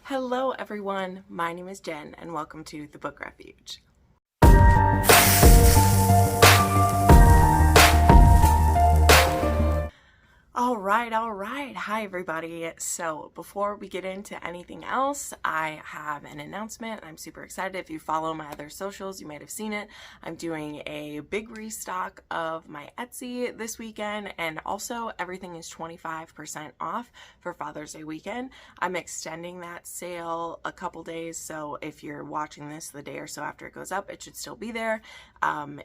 Hello everyone, my name is Jen and welcome to the Book Refuge. All right. Hi everybody. So before we get into anything else, I have an announcement. I'm super excited. If you follow my other socials, you might have seen it. I'm doing a big restock of my Etsy this weekend, and also everything is 25% off for Father's Day weekend. I'm extending that sale a couple days, so if you're watching this the day or so after it goes up, it should still be there.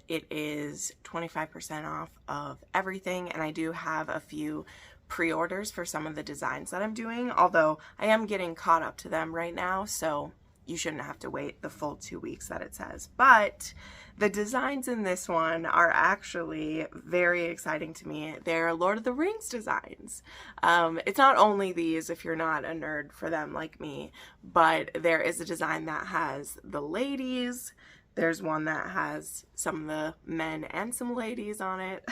It is 25% off of everything, and I do have a few pre-orders for some of the designs that I'm doing, although I am getting caught up to them right now, so you shouldn't have to wait the full 2 weeks that it says. But the designs in this one are actually very exciting to me. They're Lord of the Rings designs. It's not only these if you're not a nerd for them like me, but there is a design that has the ladies. There's one that has some of the men and some ladies on it.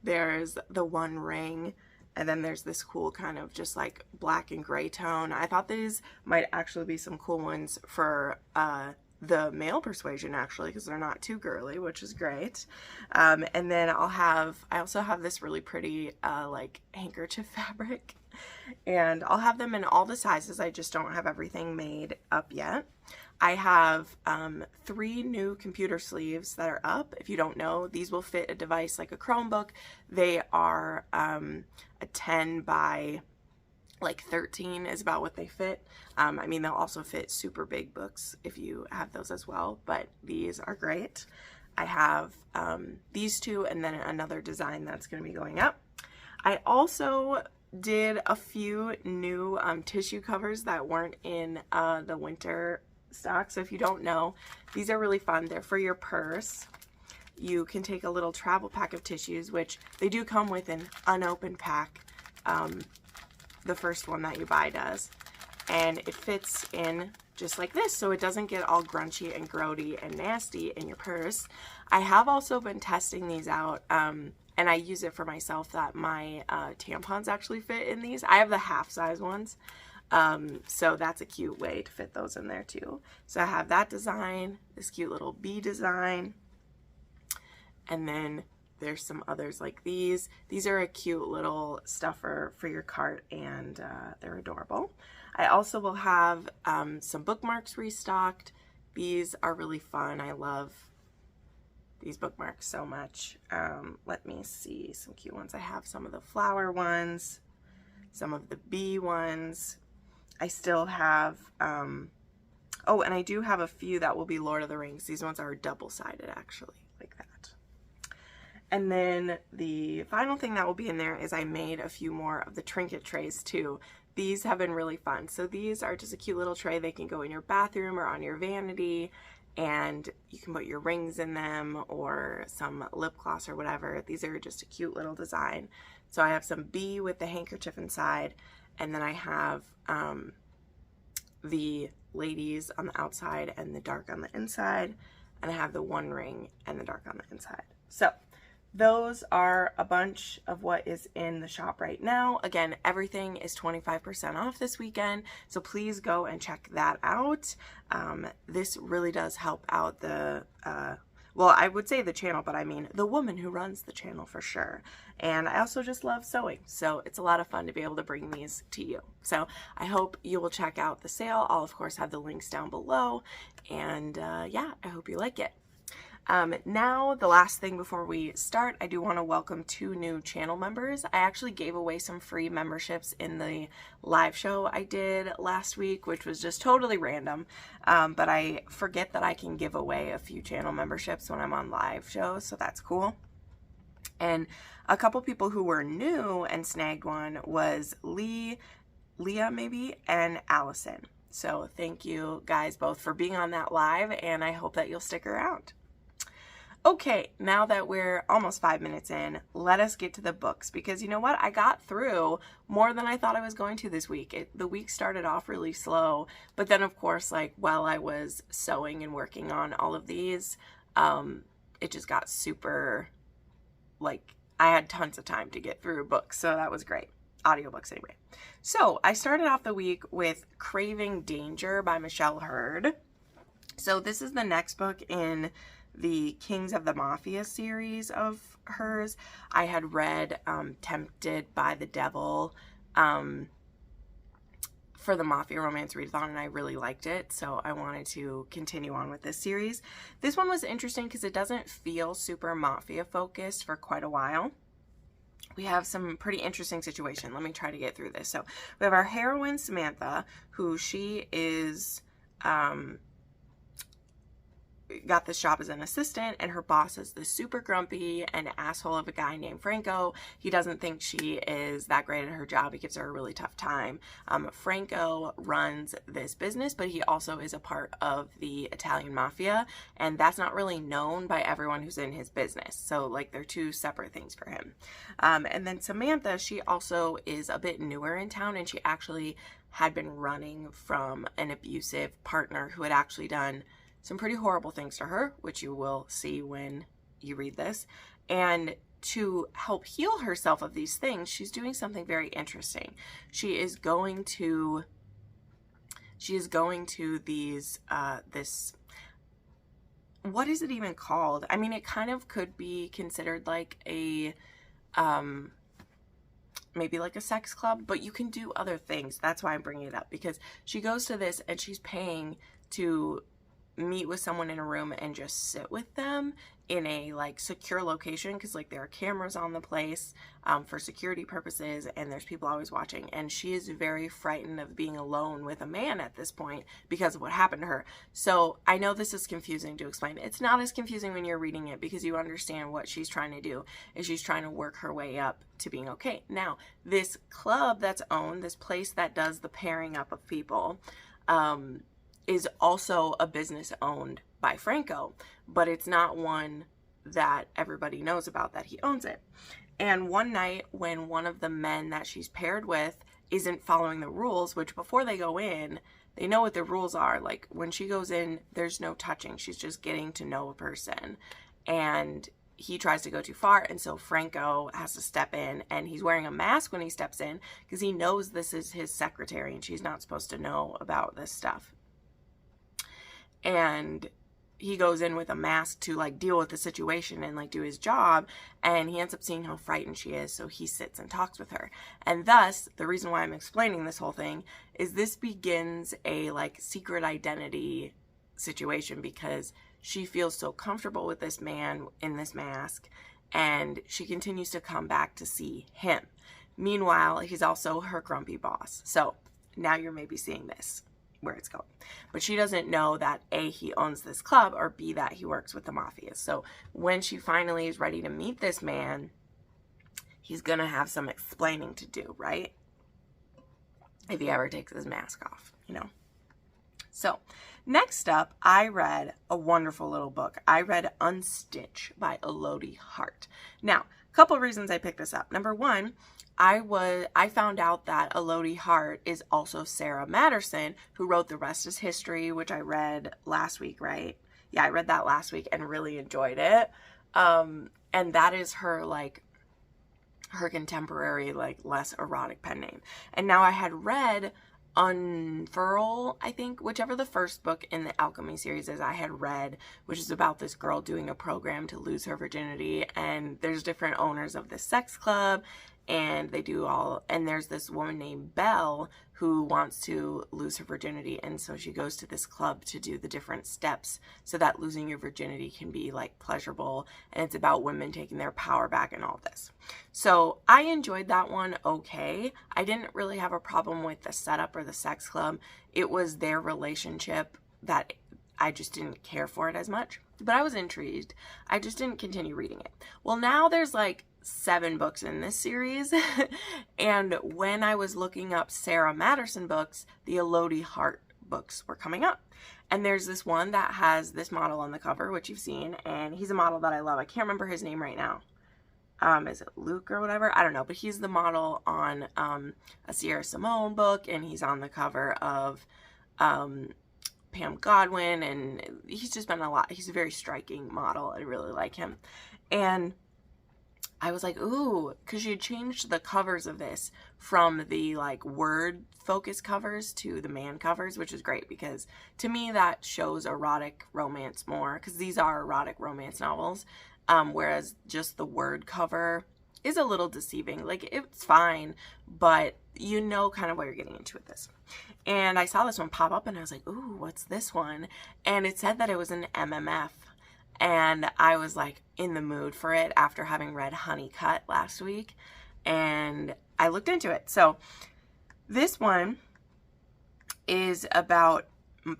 There's the One Ring. And then there's this cool kind of just like black and gray tone. I thought these might actually be some cool ones for the male persuasion, actually, because they're not too girly, which is great. And then I also have this really pretty like handkerchief fabric. And I'll have them in all the sizes. I just don't have everything made up yet. I have 3 new computer sleeves that are up. If you don't know, these will fit a device like a Chromebook. They are a 10 by like 13 is about what they fit. I mean, they'll also fit super big books if you have those as well, but these are great. I have these 2 and then another design that's going to be going up. I also did a few new tissue covers that weren't in the winter stock. So if you don't know, these are really fun. They're for your purse. You can take a little travel pack of tissues, which they do come with an unopened pack. The first one that you buy does. And it fits in just like this, so it doesn't get all grunchy and grody and nasty in your purse. I have also been testing these out, and I use it for myself that my tampons actually fit in these. I have the half size ones. So that's a cute way to fit those in there too. So I have that design, this cute little bee design, and then there's some others like these. These are a cute little stuffer for your cart, and they're adorable. I also will have some bookmarks restocked. These are really fun. I love these bookmarks so much. Let me see some cute ones. I have some of the flower ones, some of the bee ones. I still have, oh, and I do have a few that will be Lord of the Rings. These ones are double-sided, actually, like that. And then the final thing that will be in there is I made a few more of the trinket trays, too. These have been really fun. So these are just a cute little tray. They can go in your bathroom or on your vanity, and you can put your rings in them or some lip gloss or whatever. These are just a cute little design. So I have some bee with the handkerchief inside, and then I have the ladies on the outside and the dark on the inside, and I have the One Ring and the dark on the inside. So those are a bunch of what is in the shop right now. Again, everything is 25% off this weekend, so please go and check that out. This really does help out the well, I would say the channel, but I mean the woman who runs the channel for sure. And I also just love sewing, so it's a lot of fun to be able to bring these to you. So I hope you will check out the sale. I'll of course have the links down below, and yeah, I hope you like it. Now, the last thing before we start, I do want to welcome 2 new channel members. I actually gave away some free memberships in the live show I did last week, which was just totally random. But I forget that I can give away a few channel memberships when I'm on live shows, so that's cool. And a couple people who were new and snagged one was Leah maybe, and Allison. So thank you guys both for being on that live, and I hope that you'll stick around. Okay, now that we're almost 5 minutes in, let us get to the books, because you know what? I got through more than I thought I was going to this week. The week started off really slow, but then of course, like while I was sewing and working on all of these, it just got super, like I had tons of time to get through books, so that was great. audiobooks anyway. So I started off the week with Craving Danger by Michelle Hurd. So this is the next book in the Kings of the Mafia series of hers. I had read Tempted by the Devil for the Mafia Romance Readathon, and I really liked it, so I wanted to continue on with this series. This one was interesting because it doesn't feel super Mafia focused for quite a while. We have some pretty interesting situation. Let me try to get through this. So we have our heroine, Samantha, who she is got this job as an assistant, and her boss is this super grumpy and asshole of a guy named Franco. He doesn't think she is that great at her job. He gives her a really tough time. Franco runs this business, but he also is a part of the Italian mafia, and that's not really known by everyone who's in his business. So like they're two separate things for him. And then Samantha, she also is a bit newer in town, and she actually had been running from an abusive partner who had actually done some pretty horrible things to her, which you will see when you read this. And to help heal herself of these things, she's doing something very interesting. She is going to these, what is it even called? I mean, it kind of could be considered like a, maybe like a sex club, but you can do other things. That's why I'm bringing it up, because she goes to this and she's paying to meet with someone in a room and just sit with them in a like secure location, because like there are cameras on the place for security purposes, and there's people always watching, and she is very frightened of being alone with a man at this point because of what happened to her. So I know this is confusing to explain. It's not as confusing when you're reading it, because you understand what she's trying to do is she's trying to work her way up to being okay. Now this club that's owned, this place that does the pairing up of people, is also a business owned by Franco, but it's not one that everybody knows about that he owns it. And one night when one of the men that she's paired with isn't following the rules, which before they go in, they know what the rules are. Like when she goes in, there's no touching. She's just getting to know a person. And he tries to go too far, and so Franco has to step in, and he's wearing a mask when he steps in because he knows this is his secretary and she's not supposed to know about this stuff. And he goes in with a mask to like deal with the situation and like do his job, and he ends up seeing how frightened she is, so he sits and talks with her. And thus, the reason why I'm explaining this whole thing is this begins a like secret identity situation, because she feels so comfortable with this man in this mask, and she continues to come back to see him. Meanwhile, he's also her grumpy boss. So now you're maybe seeing this, where it's going. But she doesn't know that A, he owns this club, or B, that he works with the mafia. So when she finally is ready to meet this man, he's gonna have some explaining to do, right? If he ever takes his mask off, you know. So next up, I read a wonderful little book. I read Unstitch by Elodie Hart. Now, a couple reasons I picked this up. Number one, I found out that Elodie Hart is also Sarah Matterson, who wrote The Rest is History, which I read last week, right? Yeah, I read that last week and really enjoyed it. And that is her, like, her contemporary, like, less erotic pen name. And now I had read Unfurl, I think, whichever the first book in the Alchemy series is, I had read, which is about this girl doing a program to lose her virginity, and there's different owners of this sex club, and they do all, and there's this woman named Belle who wants to lose her virginity, and so she goes to this club to do the different steps so that losing your virginity can be like pleasurable, and it's about women taking their power back and all this. So I enjoyed that one okay. I didn't really have a problem with the setup or the sex club. It was their relationship that I just didn't care for it as much, but I was intrigued. I just didn't continue reading it. Well, now there's like 7 books in this series, and when I was looking up Sarah Matterson books, the Elodie Hart books were coming up, and there's this one that has this model on the cover, which you've seen, and he's a model that I love. I can't remember his name right now. Is it Luke or whatever? I don't know, but he's the model on a Sierra Simone book, and he's on the cover of Pam Godwin, and he's just been a lot. He's a very striking model. I really like him. And I was like, ooh, because she had changed the covers of this from the like word focus covers to the man covers, which is great because to me that shows erotic romance more, because these are erotic romance novels, whereas just the word cover is a little deceiving. Like, it's fine, but you know kind of what you're getting into with this. And I saw this one pop up and I was like, ooh, what's this one? And it said that it was an MMF. And I was like in the mood for it after having read Honeycut last week. And I looked into it. So this one is about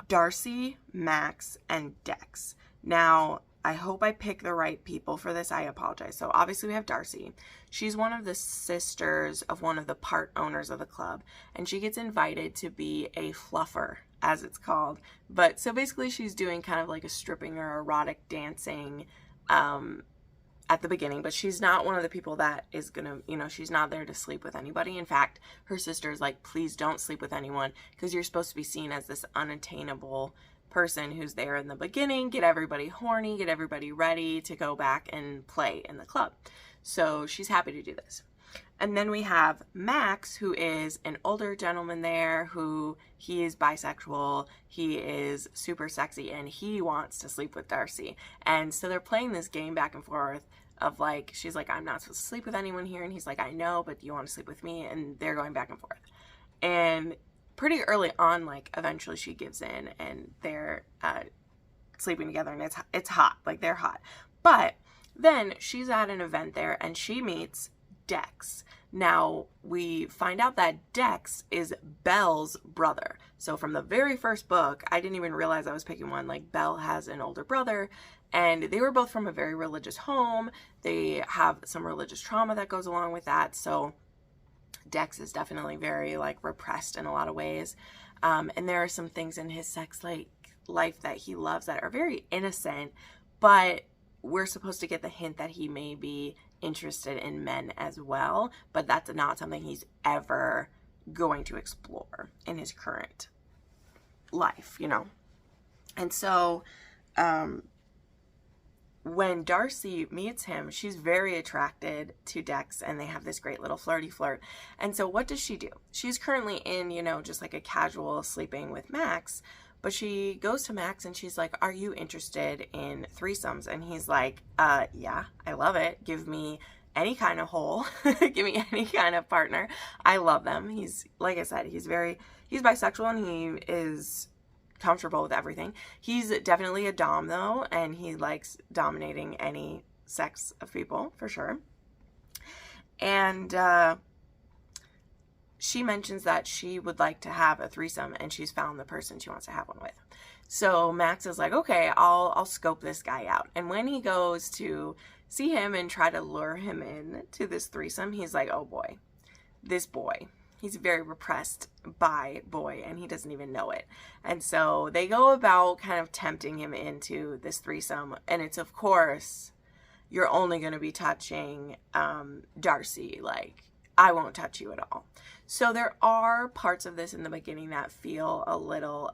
Darcy, Max, and Dex. Now, I hope I pick the right people for this. I apologize. So obviously we have Darcy. She's one of the sisters of one of the part owners of the club, and she gets invited to be a fluffer, as it's called. But so basically she's doing kind of like a stripping or erotic dancing at the beginning, but she's not one of the people that is gonna, she's not there to sleep with anybody. In fact, her sister is like, please don't sleep with anyone, because you're supposed to be seen as this unattainable person who's there in the beginning, get everybody horny, get everybody ready to go back and play in the club. So she's happy to do this. And then we have Max, who is an older gentleman there, who he is bisexual, he is super sexy, and he wants to sleep with Darcy. And so they're playing this game back and forth of like, she's like, I'm not supposed to sleep with anyone here, and he's like, I know, but do you want to sleep with me? And they're going back and forth. And pretty early on, like, eventually she gives in and they're sleeping together, and it's hot. Like, they're hot. But then she's at an event there and she meets Dex. Now, we find out that Dex is Belle's brother. So from the very first book, I didn't even realize I was picking one. Like, Belle has an older brother, and they were both from a very religious home. They have some religious trauma that goes along with that. So Dex is definitely very like repressed in a lot of ways. And there are some things in his sex life that he loves that are very innocent, but we're supposed to get the hint that he may be interested in men as well, but that's not something he's ever going to explore in his current life, And so, when Darcy meets him, she's very attracted to Dex, and they have this great little flirty flirt. And so what does she do? She's currently in, just like a casual sleeping with Max, but she goes to Max and she's like, are you interested in threesomes? And he's like, yeah, I love it. Give me any kind of hole. Give me any kind of partner. I love them. He's, like I said, he's bisexual, and he is comfortable with everything. He's definitely a dom though, and he likes dominating any sex of people for sure. And she mentions that she would like to have a threesome, and she's found the person she wants to have one with. So Max is like, okay, I'll scope this guy out. And when he goes to see him and try to lure him in to this threesome, he's like, oh boy, this boy. He's a very repressed bi boy, and he doesn't even know it. And so they go about kind of tempting him into this threesome. And it's, of course, you're only going to be touching Darcy. Like, I won't touch you at all. So there are parts of this in the beginning that feel a little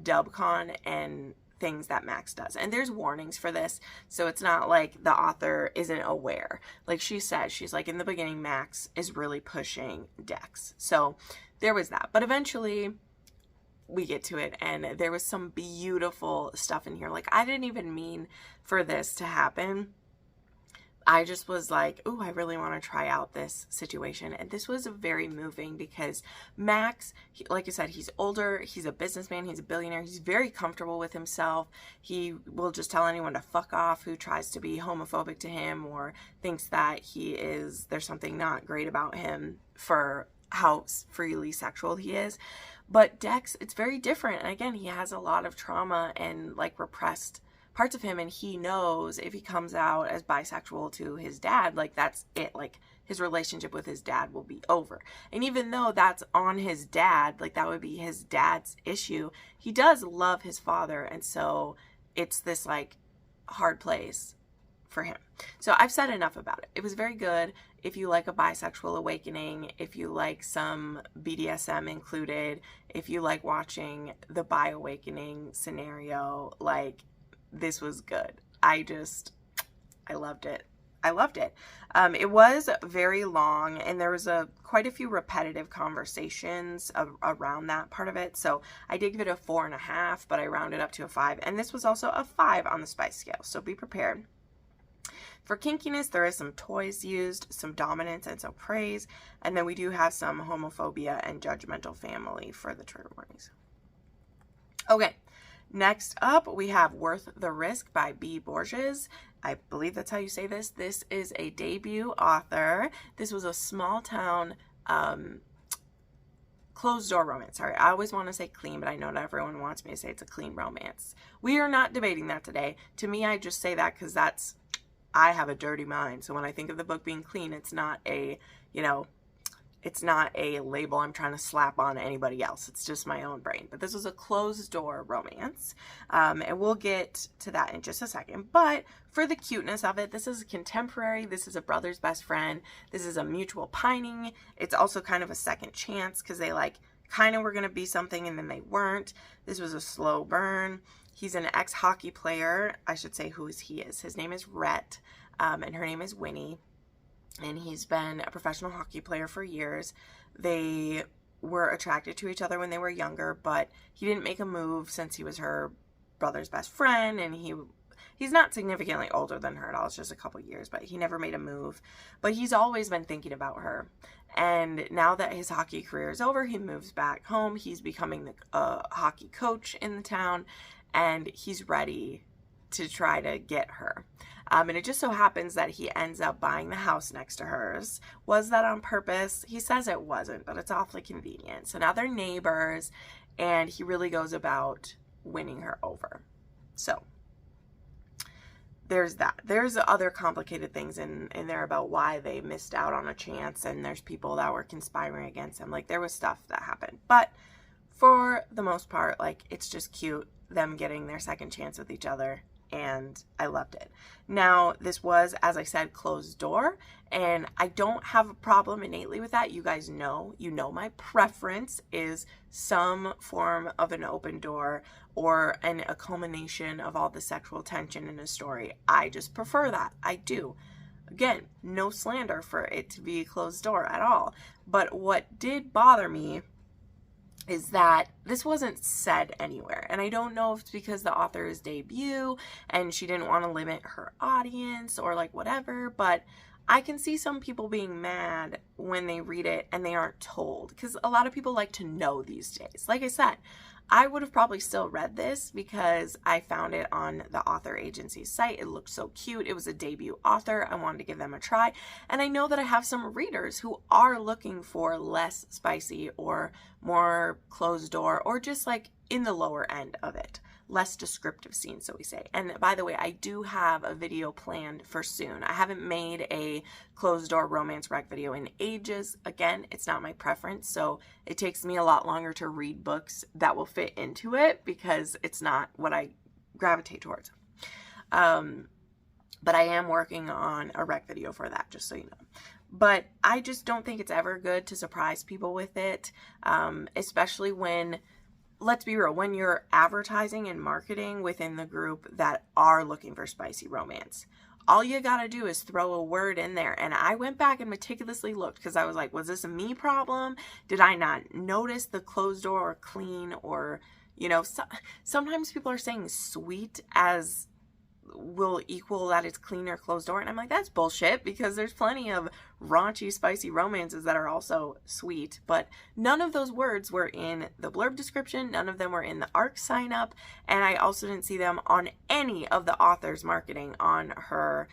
dubcon and things that Max does. And there's warnings for this, so it's not like the author isn't aware. Like she says, she's like, in the beginning, Max is really pushing Dex. So there was that. But eventually we get to it, and there was some beautiful stuff in here. Like, I didn't even mean for this to happen. I just was like, ooh, I really want to try out this situation. And this was very moving because Max, like I said, he's older, he's a businessman, he's a billionaire, he's very comfortable with himself. He will just tell anyone to fuck off who tries to be homophobic to him or thinks that there's something not great about him for how freely sexual he is. But Dex, it's very different. And again, he has a lot of trauma and like repressed parts of him, and he knows if he comes out as bisexual to his dad, like that's it, like his relationship with his dad will be over. And even though that's on his dad, like that would be his dad's issue, he does love his father, and so it's this like hard place for him. So I've said enough about it. It was very good. If you like a bisexual awakening, if you like some BDSM included, if you like watching the bi awakening scenario, like, this was good. I loved it. I loved it. It was very long, and there was quite a few repetitive conversations around that part of it. So I did give it a 4.5, but I rounded up to a 5. And this was also a 5 on the spice scale. So be prepared. For kinkiness, there is some toys used, some dominance, and some praise. And then we do have some homophobia and judgmental family for the trigger warnings. Okay. Next up, we have Worth the Risk by B. Borges. I believe that's how you say this. This is a debut author. This was a small town closed door romance. Sorry, I always want to say clean, but I know that everyone wants me to say it's a clean romance. We are not debating that today. To me, I just say that because I have a dirty mind. So when I think of the book being clean, it's not a, it's not a label I'm trying to slap on anybody else. It's just my own brain. But this was a closed door romance. And we'll get to that in just a second. But for the cuteness of it, this is a contemporary. This is a brother's best friend. This is a mutual pining. It's also kind of a second chance because they kind of were going to be something and then they weren't. This was a slow burn. He's an ex-hockey player. I should say who he is. His name is Rhett, and her name is Winnie. And he's been a professional hockey player for years. They were attracted to each other when they were younger, but he didn't make a move since he was her brother's best friend, and he's not significantly older than her at all. It's just a couple years, but he never made a move. But he's always been thinking about her. And now that his hockey career is over, he moves back home. He's becoming the hockey coach in the town, and he's ready to try to get her. And it just so happens that he ends up buying the house next to hers. Was that on purpose? He says it wasn't, but it's awfully convenient. So now they're neighbors, and he really goes about winning her over. So there's that. There's other complicated things in there about why they missed out on a chance, and there's people that were conspiring against him. There was stuff that happened. But for the most part, it's just cute, them getting their second chance with each other. And I loved it. Now, this was, as I said, closed door, and I don't have a problem innately with that. You guys know, my preference is some form of an open door or a culmination of all the sexual tension in a story. I just prefer that. I do. Again, no slander for it to be closed door at all. But what did bother me is that this wasn't said anywhere. And I don't know if it's because the author's debut and she didn't want to limit her audience or whatever, but I can see some people being mad when they read it and they aren't told, because a lot of people like to know these days. Like I said, I would have probably still read this because I found it on the author agency site. It looked so cute. It was a debut author. I wanted to give them a try. And I know that I have some readers who are looking for less spicy or more closed door, or just in the lower end of it. Less descriptive scenes, so we say. And by the way, I do have a video planned for soon. I haven't made a closed door romance rec video in ages. Again, it's not my preference, so it takes me a lot longer to read books that will fit into it because it's not what I gravitate towards. But I am working on a rec video for that, just so you know. But I just don't think it's ever good to surprise people with it, especially when, let's be real, when you're advertising and marketing within the group that are looking for spicy romance. All you gotta do is throw a word in there. And I went back and meticulously looked because I was like, was this a me problem? Did I not notice the closed door or clean? Or, sometimes people are saying sweet as will equal that it's clean or closed door. And I'm like, that's bullshit, because there's plenty of raunchy, spicy romances that are also sweet. But none of those words were in the blurb description. None of them were in the ARC sign up. And I also didn't see them on any of the author's marketing on her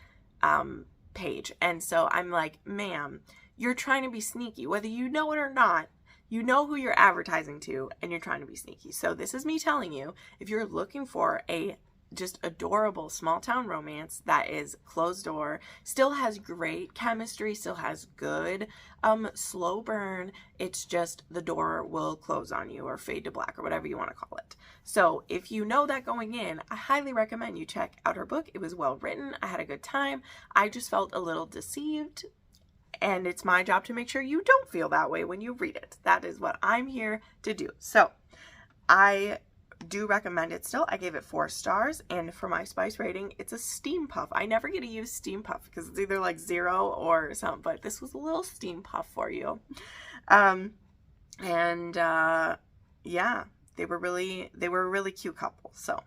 page. And so I'm like, ma'am, you're trying to be sneaky, whether you know it or not. You know who you're advertising to, and you're trying to be sneaky. So this is me telling you, if you're looking for a just adorable small town romance that is closed door, still has great chemistry, still has good slow burn, it's just the door will close on you or fade to black or whatever you want to call it. So if you know that going in, I highly recommend you check out her book. It was well written. I had a good time. I just felt a little deceived, and it's my job to make sure you don't feel that way when you read it. That is what I'm here to do. So I do recommend it still. I gave it 4 stars, and for my spice rating, it's a steam puff. I never get to use steam puff because it's either like 0 or something, but this was a little steam puff for you. Yeah, they were a really cute couple. So,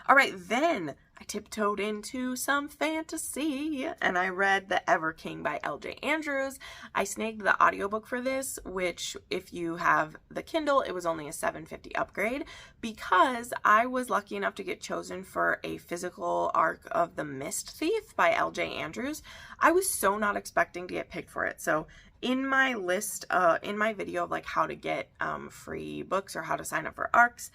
all right, then I tiptoed into some fantasy and I read The Ever King by L.J. Andrews. I snagged the audiobook for this, which if you have the Kindle, it was only a $7.50 upgrade because I was lucky enough to get chosen for a physical arc of The Mist Thief by L.J. Andrews. I was so not expecting to get picked for it. So in my list, in my video of like how to get free books or how to sign up for arcs,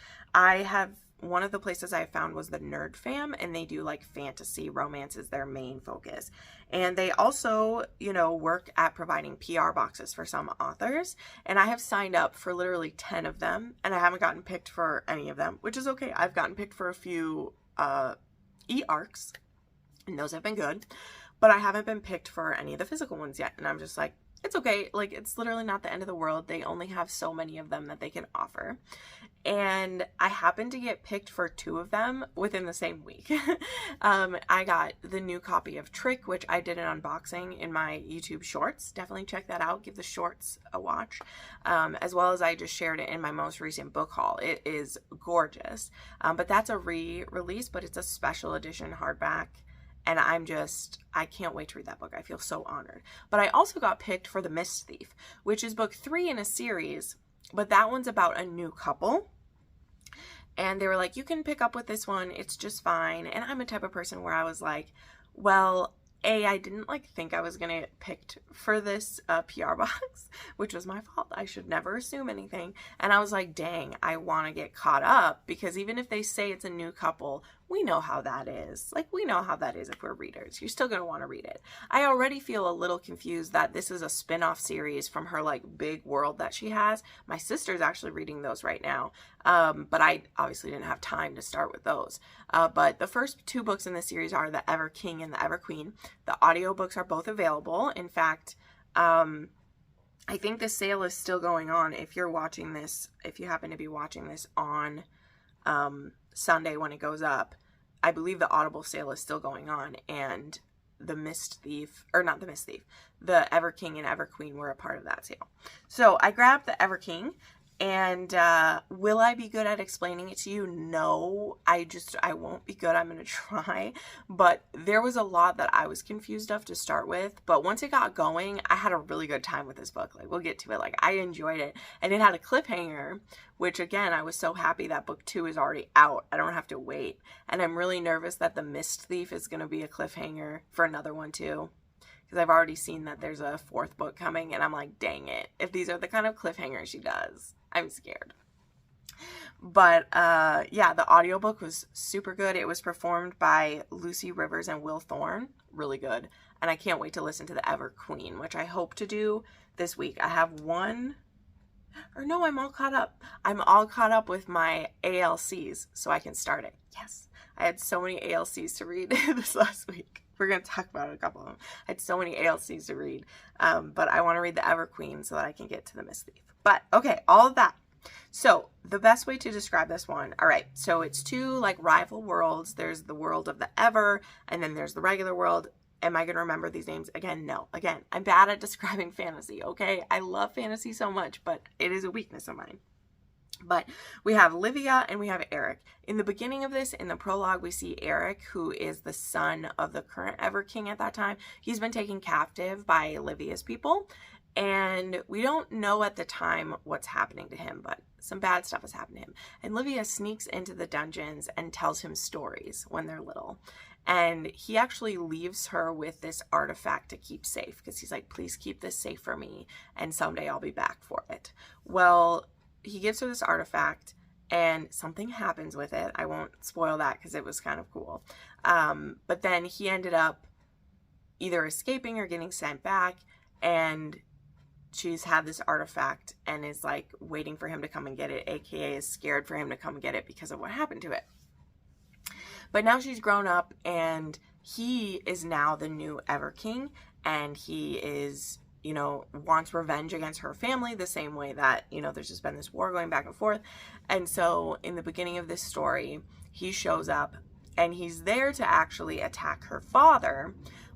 one of the places I found was the Nerd Fam, and they do like fantasy romance is their main focus. And they also, work at providing PR boxes for some authors. And I have signed up for literally 10 of them, and I haven't gotten picked for any of them, which is okay. I've gotten picked for a few e-arcs, and those have been good, but I haven't been picked for any of the physical ones yet. And I'm just like, it's okay. Like, it's literally not the end of the world. They only have so many of them that they can offer. And I happened to get picked for 2 of them within the same week. I got the new copy of Trick, which I did an unboxing in my YouTube shorts. Definitely check that out. Give the shorts a watch. As well as I just shared it in my most recent book haul. It is gorgeous. But that's a re-release, but it's a special edition hardback. And I can't wait to read that book. I feel so honored. But I also got picked for The Mist Thief, which is book 3 in a series. But that one's about a new couple. And they were like, you can pick up with this one. It's just fine. And I'm a type of person where I was like, well, I didn't think I was going to get picked for this PR box, which was my fault. I should never assume anything. And I was like, dang, I want to get caught up because even if they say it's a new couple, we know how that is. We know how that is if we're readers. You're still going to want to read it. I already feel a little confused that this is a spin-off series from her big world that she has. My sister's actually reading those right now. But I obviously didn't have time to start with those. But the first 2 books in the series are The Ever King and The Ever Queen. The audiobooks are both available. In fact, I think the sale is still going on. If you're watching this, if you happen to be watching this on Sunday when it goes up, I believe the Audible sale is still going on, and The Ever King and Ever Queen were a part of that sale. So I grabbed The Ever King, and will I be good at explaining it to you? No, I won't be good. I'm going to try, but there was a lot that I was confused of to start with, but once it got going, I had a really good time with this book. We'll get to it. I enjoyed it, and it had a cliffhanger, which again, I was so happy that book 2 is already out. I don't have to wait, and I'm really nervous that The Mist Thief is going to be a cliffhanger for another one too, because I've already seen that there's a 4th book coming, and I'm like, dang it, if these are the kind of cliffhangers she does, I'm scared. But yeah, the audiobook was super good. It was performed by Lucy Rivers and Will Thorne. Really good. And I can't wait to listen to The Ever Queen, which I hope to do this week. I have I'm all caught up. I'm all caught up with my ALCs, so I can start it. Yes. I had so many ALCs to read this last week. We're going to talk about a couple of them. I had so many ALCs to read. But I want to read The Ever Queen so that I can get to The Mist Thief. But okay, all of that. So the best way to describe this one, all right, so it's 2 rival worlds. There's the world of the Ever, and then there's the regular world. Am I going to remember these names? Again, no. Again, I'm bad at describing fantasy, okay? I love fantasy so much, but it is a weakness of mine. But we have Livia and we have Eric. In the beginning of this, in the prologue, we see Eric, who is the son of the current Ever King at that time. He's been taken captive by Livia's people. And we don't know at the time what's happening to him, but some bad stuff has happened to him. And Livia sneaks into the dungeons and tells him stories when they're little. And he actually leaves her with this artifact to keep safe because he's like, please keep this safe for me, and someday I'll be back for it. Well, he gives her this artifact and something happens with it. I won't spoil that because it was kind of cool. But then he ended up either escaping or getting sent back, and she's had this artifact and is waiting for him to come and get it, aka is scared for him to come get it because of what happened to it. But now she's grown up, and he is now the new Ever King, and he is you know, wants revenge against her family the same way that, you know, there's just been this war going back and forth. And so in the beginning of this story, he shows up and he's there to actually attack her father,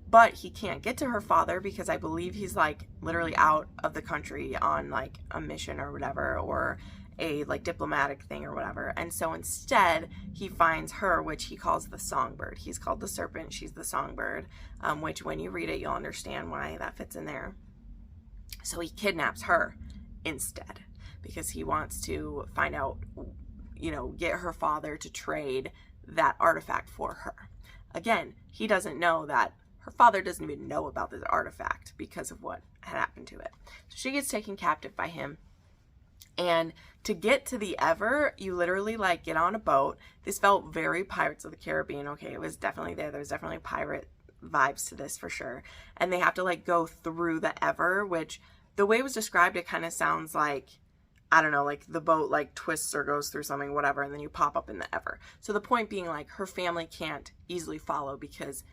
but he can't get to her father because I believe he's like literally out of the country on like a mission or whatever, or a like diplomatic thing or whatever. And so instead he finds her, which he calls the songbird. He's called the serpent, she's the songbird, which when you read it, you'll understand why that fits in there. So he kidnaps her instead because he wants to find out, you know, get her father to trade that artifact for her. Again, he doesn't know that her father doesn't even know about this artifact because of what had happened to it. So she gets taken captive by him. And to get to the Ever, you literally like get on a boat. This felt very Pirates of the Caribbean. Okay, it was definitely there. There was definitely pirate vibes to this for sure. And they have to like go through the Ever, which the way it was described, it kind of sounds like, I don't know, like the boat like twists or goes through something, whatever, and then you pop up in the Ever. So the point being like her family can't easily follow because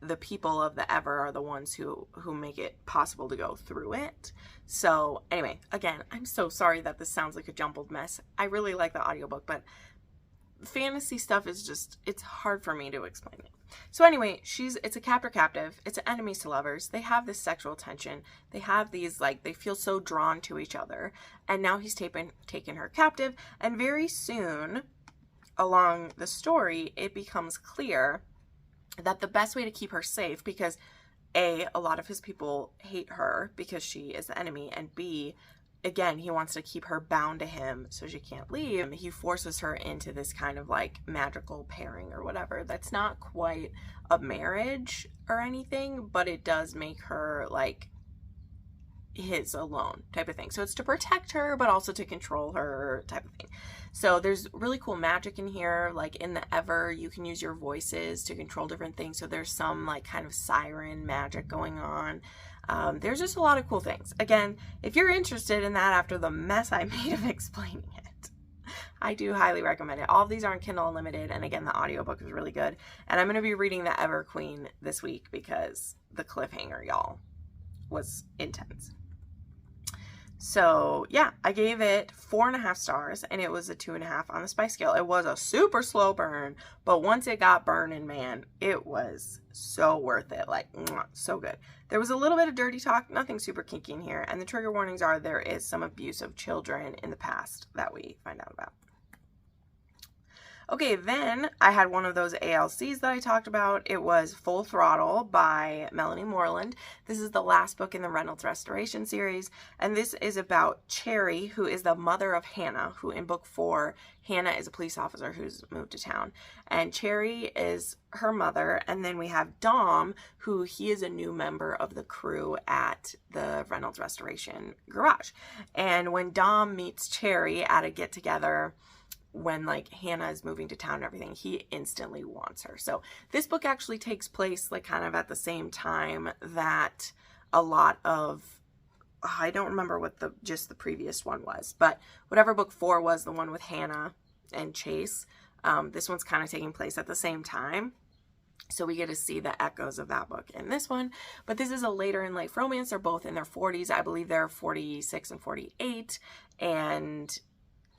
the people of the Ever are the ones who make it possible to go through it. So anyway, again, I'm so sorry that this sounds like a jumbled mess. I really like the audiobook, but fantasy stuff is just, it's hard for me to explain it. So anyway, it's a captor-captive. It's enemies to lovers. They have this sexual tension. They have these, like, they feel so drawn to each other. And now he's taken her captive. And very soon along the story, it becomes clear that the best way to keep her safe, because A, a lot of his people hate her because she is the enemy, and B, again, he wants to keep her bound to him so she can't leave. He forces her into this kind of like magical pairing or whatever. That's not quite a marriage or anything, but it does make her like his alone type of thing. So it's to protect her, but also to control her type of thing. So there's really cool magic in here. Like in the Ever, you can use your voices to control different things. So there's some like kind of siren magic going on. There's just a lot of cool things. Again, if you're interested in that after the mess I made of explaining it, I do highly recommend it. All of these are on Kindle Unlimited, and again, the audiobook is really good. And I'm going to be reading the Ever Queen this week because the cliffhanger, y'all, was intense. So yeah, I gave it 4.5 stars, and it was a 2.5 on the spice scale. It was a super slow burn, but once it got burning, man, it was so worth it. Like, so good. There was a little bit of dirty talk, nothing super kinky in here, and the trigger warnings are there is some abuse of children in the past that we find out about. Okay, then I had one of those ALCs that I talked about. It was Full Throttle by Melanie Moreland. This is the last book in the Reynolds Restoration series, and this is about Cherry, who is the mother of Hannah, who in book 4, Hannah is a police officer who's moved to town, and Cherry is her mother. And then we have Dom, who he is a new member of the crew at the Reynolds Restoration garage. And when Dom meets Cherry at a get-together, when like Hannah is moving to town and everything, he instantly wants her. So this book actually takes place like kind of at the same time that a lot of, I don't remember what just the previous one was, but whatever book 4 was, the one with Hannah and Chase, this one's kind of taking place at the same time. So we get to see the echoes of that book in this one. But this is a later in life romance. They're both in their 40s. I believe they're 46 and 48. And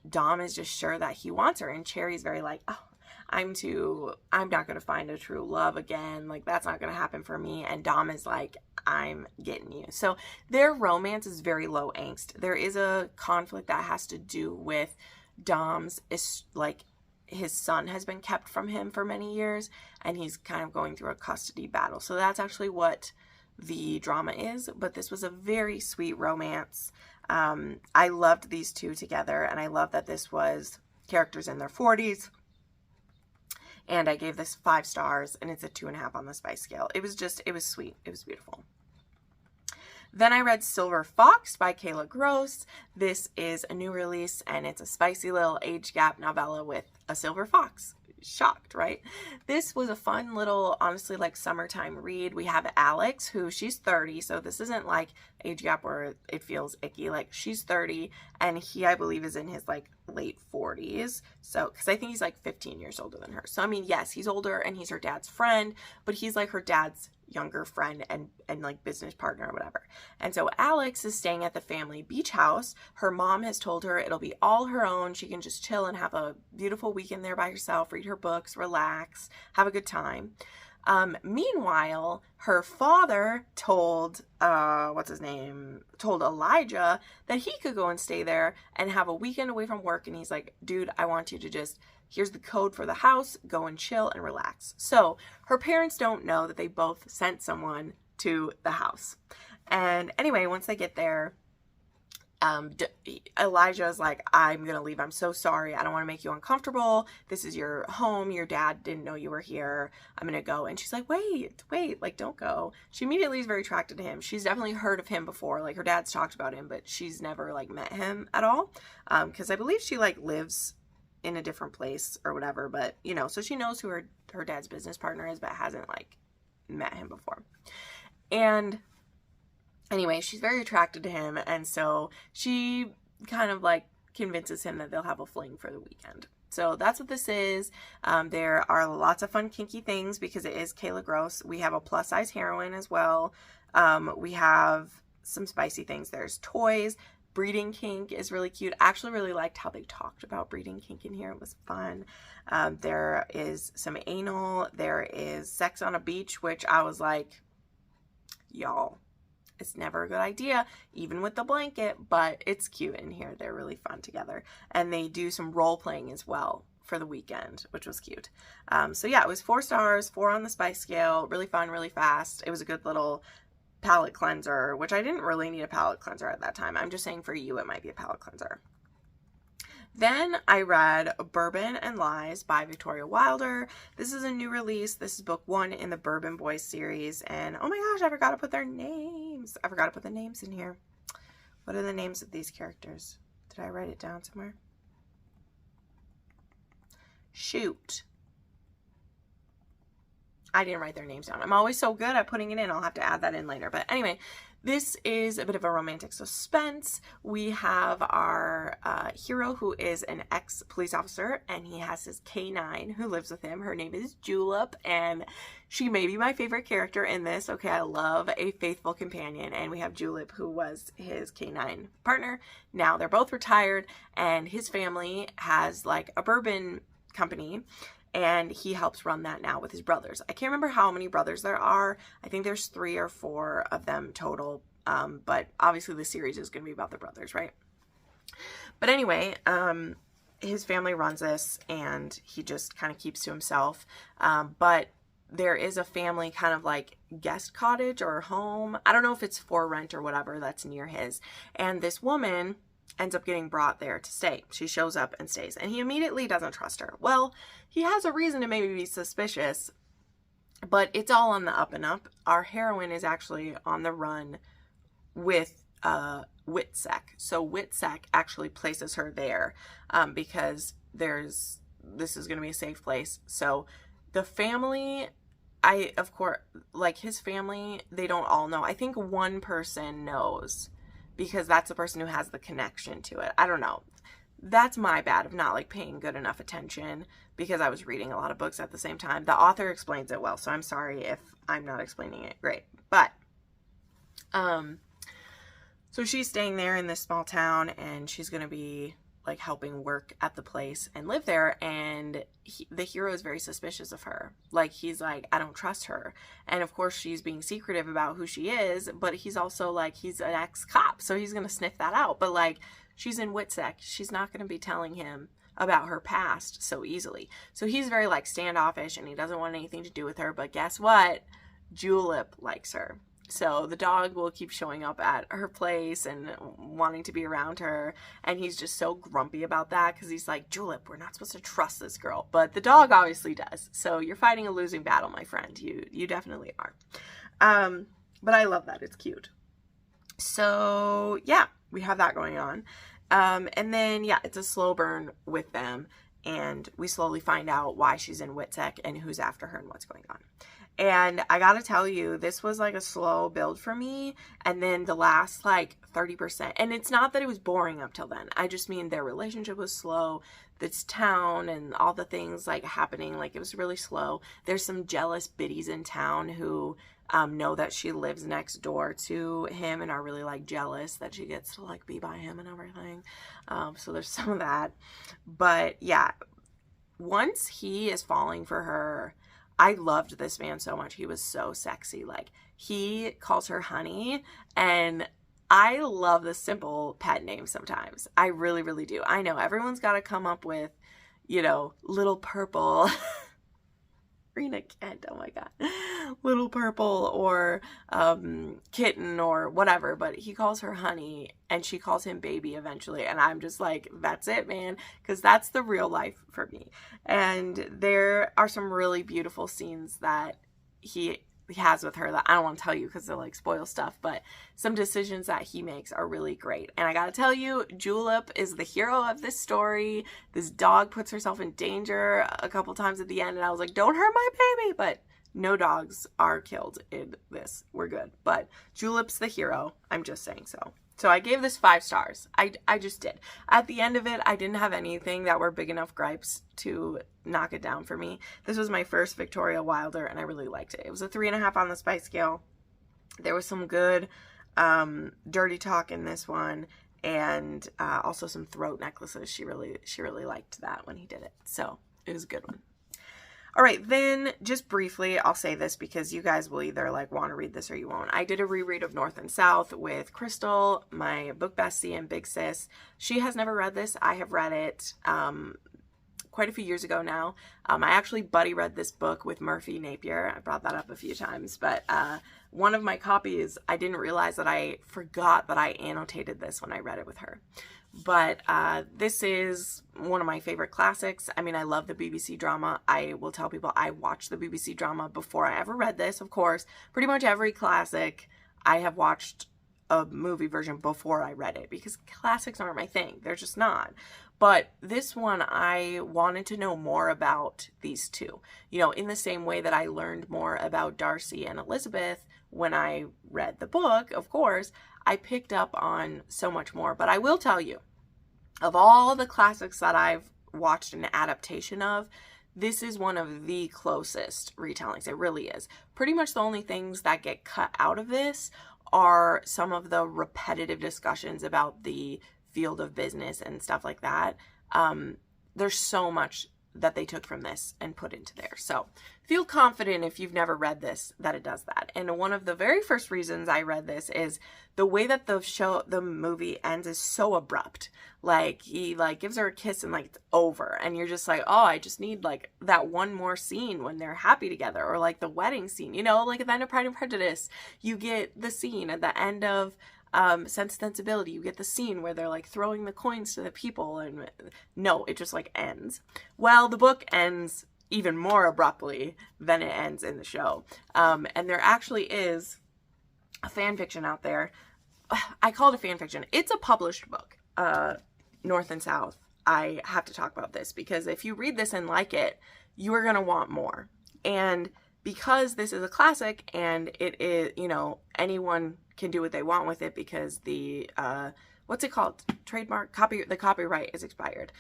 Dom is just sure that he wants her, and Cherry's very like, oh, I'm not going to find a true love again. Like, that's not going to happen for me. And Dom is like, I'm getting you. So their romance is very low angst. There is a conflict that has to do with Dom's, like, his son has been kept from him for many years, and he's kind of going through a custody battle. So that's actually what the drama is. But this was a very sweet romance. I loved these two together, and I love that this was characters in their 40s, and I gave this 5 stars, and it's a 2.5 on the spice scale. It was sweet. It was beautiful. Then I read Silver Fox by Kayla Gross. This is a new release, and it's a spicy little age gap novella with a silver fox. Shocked, right? This was a fun little, honestly, like summertime read. We have Alex, who she's 30, so this isn't like age gap where it feels icky. Like, she's 30, and he, I believe, is in his like late 40s. So, because I think he's like 15 years older than her. So, I mean, yes, he's older and he's her dad's friend, but he's like her dad's younger friend and like business partner or whatever. And so Alex is staying at the family beach house. Her mom has told her it'll be all her own. She can just chill and have a beautiful weekend there by herself, read her books, relax, have a good time. Meanwhile, her father told Elijah that he could go and stay there and have a weekend away from work. And he's like, dude, I want you to just, here's the code for the house, go and chill and relax. So her parents don't know that they both sent someone to the house. And anyway, once they get there, Elijah's like, I'm gonna leave. I'm so sorry. I don't want to make you uncomfortable. This is your home. Your dad didn't know you were here. I'm gonna go. And she's like, wait, like, don't go. She immediately is very attracted to him. She's definitely heard of him before. Like, her dad's talked about him, but she's never like met him at all. Because I believe she like lives in a different place or whatever. But you know, so she knows who her dad's business partner is, but hasn't like met him before. And anyway, she's very attracted to him, and so she kind of like convinces him that they'll have a fling for the weekend. So that's what this is. There are lots of fun kinky things because it is Kayla Gross. We have a plus size heroine as well. We have some spicy things. There's toys. Breeding kink is really cute. I actually really liked how they talked about breeding kink in here. It was fun. There is some anal. There is sex on a beach, which I was like, y'all, it's never a good idea, even with the blanket, but it's cute in here. They're really fun together. And they do some role playing as well for the weekend, which was cute. So yeah, it was 4 stars, 4 on the spice scale, really fun, really fast. It was a good little palate cleanser, which I didn't really need a palate cleanser at that time. I'm just saying for you, it might be a palate cleanser. Then I read Bourbon and Lies by Victoria Wilder. This is a new release. This is book 1 in the Bourbon Boys series. And oh my gosh, I forgot to put their names. I forgot to put the names in here. What are the names of these characters? Did I write it down somewhere? Shoot. I didn't write their names down. I'm always so good at putting it in. I'll have to add that in later. But anyway, this is a bit of a romantic suspense. We have our hero who is an ex-police officer, and he has his K9 who lives with him. Her name is Julep, and she may be my favorite character in this. Okay, I love a faithful companion, and we have Julep, who was his K9 partner. Now they're both retired, and his family has like a bourbon company, and he helps run that now with his brothers. I can't remember how many brothers there are. I think there's 3 or 4 of them total. But obviously the series is going to be about the brothers, right? But anyway, his family runs this, and he just kind of keeps to himself. But there is a family kind of like guest cottage or home. I don't know if it's for rent or whatever that's near his. And this woman ends up getting brought there to stay. She shows up and stays, and he immediately doesn't trust her. Well, he has a reason to maybe be suspicious, but it's all on the up and up. Our heroine is actually on the run with WITSEC. So WITSEC actually places her there because this is going to be a safe place. So the family, of course, like his family, they don't all know. I think one person knows, because that's the person who has the connection to it. I don't know. That's my bad of not like paying good enough attention, because I was reading a lot of books at the same time. The author explains it well, so I'm sorry if I'm not explaining it great. But, so she's staying there in this small town, and she's going to be like helping work at the place and live there. And the hero is very suspicious of her. Like, he's like, I don't trust her. And of course she's being secretive about who she is, but he's also like, he's an ex-cop, so he's going to sniff that out. But like, she's in WITSEC. She's not going to be telling him about her past so easily. So he's very like standoffish, and he doesn't want anything to do with her. But guess what? Julep likes her. So the dog will keep showing up at her place and wanting to be around her. And he's just so grumpy about that, because he's like, Julep, we're not supposed to trust this girl. But the dog obviously does. So you're fighting a losing battle, my friend. You definitely are. But I love that. It's cute. So yeah, we have that going on. And then, yeah, it's a slow burn with them. And we slowly find out why she's in WITSEC and who's after her and what's going on. And I gotta tell you, this was like a slow build for me. And then the last like 30%, and it's not that it was boring up till then. I just mean their relationship was slow. This town and all the things like happening, like it was really slow. There's some jealous biddies in town who know that she lives next door to him and are really like jealous that she gets to like be by him and everything. So there's some of that. But yeah, once he is falling for her, I loved this man so much. He was so sexy. Like, he calls her honey, and I love the simple pet names sometimes. I really, really do. I know everyone's got to come up with, you know, Little Purple. Rena Kent, oh my God. Little Purple or Kitten or whatever, but he calls her honey and she calls him baby eventually. And I'm just like, that's it, man, because that's the real life for me. And there are some really beautiful scenes that he has with her that I don't want to tell you because they'll like spoil stuff, but some decisions that he makes are really great. And I gotta tell you, Julep is the hero of this story. This dog puts herself in danger a couple times at the end, and I was like, don't hurt my baby, but no dogs are killed in this. We're good. But Julep's the hero. I'm just saying so. So I gave this 5 stars. I just did. At the end of it, I didn't have anything that were big enough gripes to knock it down for me. This was my first Victoria Wilder, and I really liked it. It was a 3.5 on the spice scale. There was some good dirty talk in this one, and also some throat necklaces. She really liked that when he did it. So it was a good one. All right, then just briefly, I'll say this because you guys will either like want to read this or you won't. I did a reread of North and South with Crystal, my book bestie and big sis. She has never read this. I have read it quite a few years ago now. I actually buddy read this book with Murphy Napier. I brought that up a few times, but one of my copies, I didn't realize that I forgot that I annotated this when I read it with her. But this is one of my favorite classics. I mean, I love the BBC drama. I will tell people I watched the BBC drama before I ever read this, of course. Pretty much every classic I have watched a movie version before I read it because classics aren't my thing. They're just not. But this one, I wanted to know more about these two. You know, in the same way that I learned more about Darcy and Elizabeth when I read the book, of course, I picked up on so much more. But I will tell you, of all the classics that I've watched an adaptation of, this is one of the closest retellings. It really is. Pretty much the only things that get cut out of this are some of the repetitive discussions about the field of business and stuff like that. There's so much that they took from this and put into there. So feel confident if you've never read this that it does that. And one of the very first reasons I read this is the way that the movie ends is so abrupt. Like he like gives her a kiss and like it's over, and you're just like, oh, I just need like that one more scene when they're happy together, or like the wedding scene, you know, like at the end of Pride and Prejudice, you get the scene at the end of Sense and Sensibility, you get the scene where they're like throwing the coins to the people, and no, it just like ends. Well, the book ends even more abruptly than it ends in the show. And there actually is a fan fiction out there. I call it a fan fiction. It's a published book, North and South. I have to talk about this because if you read this and like it, you are going to want more. And because this is a classic and it is, you know, anyone can do what they want with it because the, what's it called? Trademark? The copyright is expired.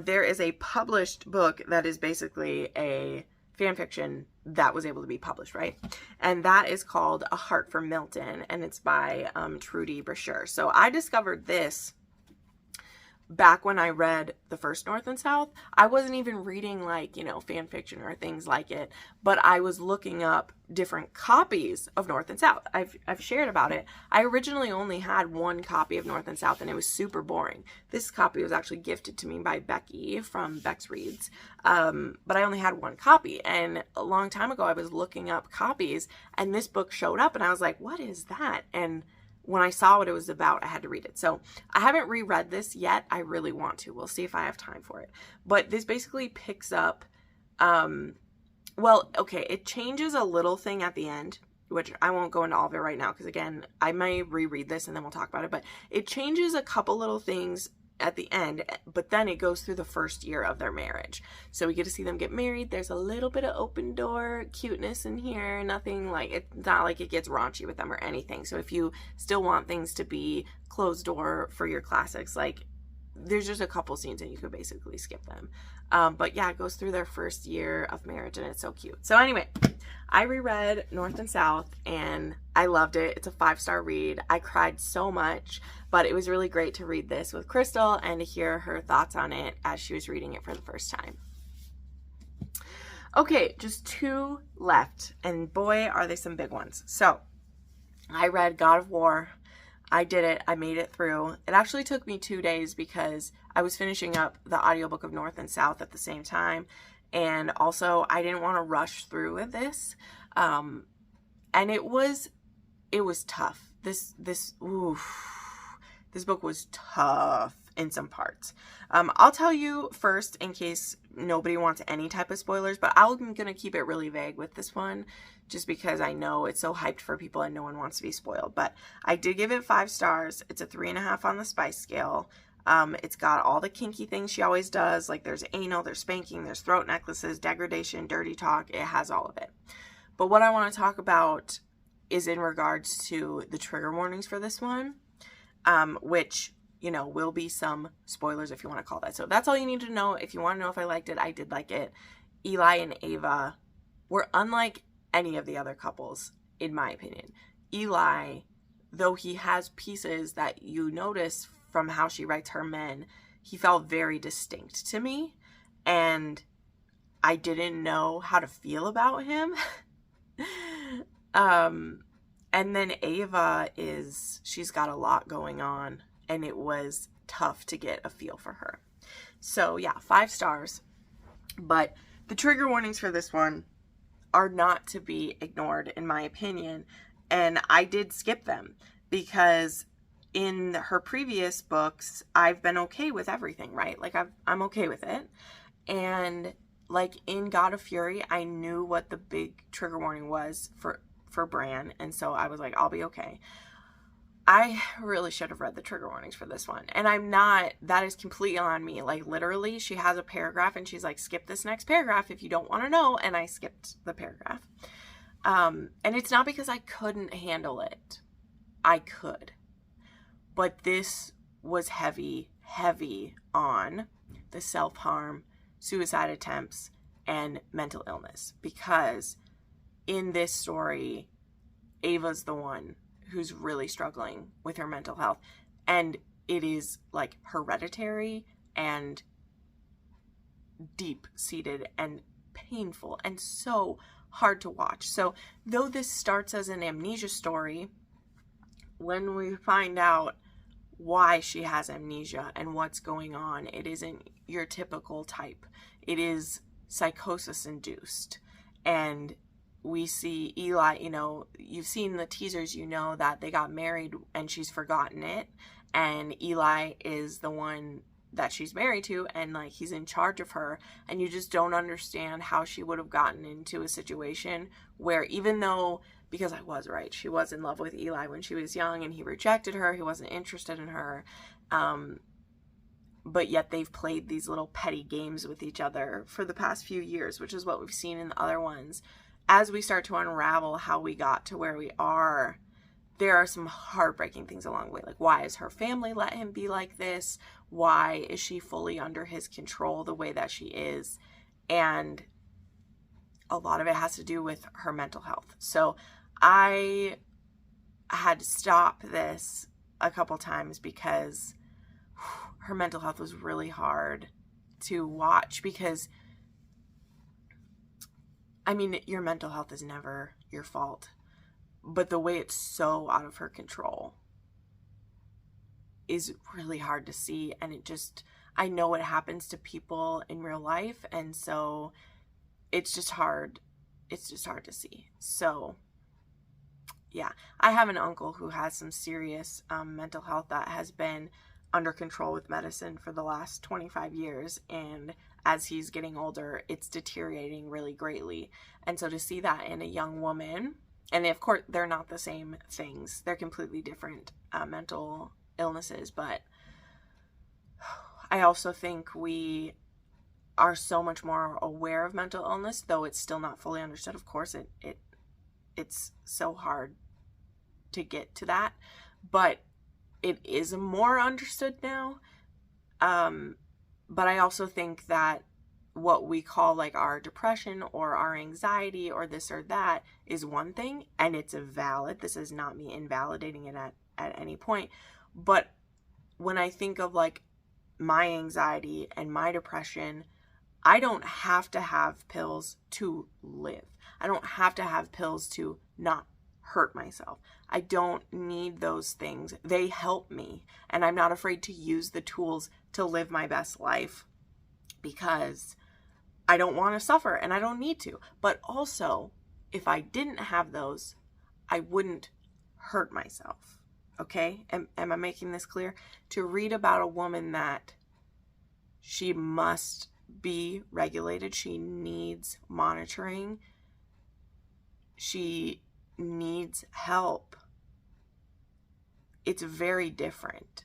There is a published book that is basically a fan fiction that was able to be published, right? And that is called A Heart for Milton, and it's by Trudy Brasher. So I discovered this back when I read the first North and South. I wasn't even reading like, you know, fan fiction or things like it, but I was looking up different copies of North and South. I've shared about it. I originally only had one copy of North and South, and it was super boring. This copy was actually gifted to me by Becky from Bex Reads, but I only had one copy, and a long time ago I was looking up copies, and this book showed up, and I was like, what is that? And when I saw what it was about, I had to read it. So I haven't reread this yet. I really want to. We'll see if I have time for it. But this basically picks up, well, okay, it changes a little thing at the end, which I won't go into all of it right now because, again, I may reread this and then we'll talk about it. But it changes a couple little things at the end, but then it goes through the first year of their marriage. So we get to see them get married. There's a little bit of open door cuteness in here. Nothing like, it's not like it gets raunchy with them or anything. So if you still want things to be closed door for your classics, like there's just a couple scenes and you could basically skip them. But yeah, it goes through their first year of marriage and it's so cute. So anyway, I reread North and South and I loved it. It's a 5-star read. I cried so much, but it was really great to read this with Crystal and to hear her thoughts on it as she was reading it for the first time. Okay, just 2 left, and boy, are they some big ones. So I read God of War. I did it. I made it through. It actually took me 2 days because I was finishing up the audiobook of North and South at the same time. And also I didn't want to rush through with this. And it was tough. This book was tough in some parts. I'll tell you first in case nobody wants any type of spoilers, but I'm going to keep it really vague with this one just because I know it's so hyped for people and no one wants to be spoiled. But I did give it 5 stars. It's a 3.5 on the spice scale. It's got all the kinky things she always does. Like there's anal, there's spanking, there's throat necklaces, degradation, dirty talk. It has all of it. But what I want to talk about is in regards to the trigger warnings for this one, which, you know, will be some spoilers if you want to call that. So that's all you need to know. If you want to know if I liked it, I did like it. Eli and Ava were unlike any of the other couples, in my opinion. Eli, though he has pieces that you notice from how she writes her men, he felt very distinct to me, and I didn't know how to feel about him. And then Ava she's got a lot going on, and it was tough to get a feel for her. So yeah, 5 stars. But the trigger warnings for this one are not to be ignored, in my opinion. And I did skip them because in her previous books, I've been okay with everything, right? Like I'm okay with it. And like in God of Fury, I knew what the big trigger warning was for Bran. And so I was like, I'll be okay. I really should have read the trigger warnings for this one. And that is completely on me. Like literally she has a paragraph and she's like, skip this next paragraph if you don't want to know. And I skipped the paragraph. And it's not because I couldn't handle it. I could. But this was heavy on the self-harm, suicide attempts, and mental illness. Because in this story, Ava's the one who's really struggling with her mental health. And it is like hereditary and deep-seated and painful and so hard to watch. So though this starts as an amnesia story, when we find out why she has amnesia and what's going on, it isn't your typical type. It is psychosis induced. And we see Eli, you know, you've seen the teasers, you know that they got married and she's forgotten it. And Eli is the one that she's married to, and like he's in charge of her, and you just don't understand how she would have gotten into a situation where, even though, because I was right, she was in love with Eli when she was young and he rejected her, he wasn't interested in her, but yet they've played these little petty games with each other for the past few years, which is what we've seen in the other ones. As we start to unravel how we got to where we are, there are some heartbreaking things along the way. Like, why has her family let him be like this? Why is she fully under his control the way that she is? And a lot of it has to do with her mental health. So I had to stop this a couple times because her mental health was really hard to watch. Because, I mean, your mental health is never your fault. But the way it's so out of her control is really hard to see. And it just, I know it happens to people in real life. And so it's just hard. It's just hard to see. So yeah, I have an uncle who has some serious mental health that has been under control with medicine for the last 25 years. And as he's getting older, it's deteriorating really greatly. And so to see that in a young woman, and of course, they're not the same things. They're completely different mental illnesses. But I also think we are so much more aware of mental illness, though it's still not fully understood. Of course, it's so hard to get to that, but it is more understood now. But I also think that what we call like our depression or our anxiety or this or that is one thing, and it's valid. This is not me invalidating it at any point. But when I think of like my anxiety and my depression, I don't have to have pills to live. I don't have to have pills to not hurt myself. I don't need those things. They help me, and I'm not afraid to use the tools to live my best life because I don't want to suffer and I don't need to. But also, if I didn't have those, I wouldn't hurt myself. Okay? Am I making this clear? To read about a woman that she must be regulated, she needs monitoring, she needs help, it's very different.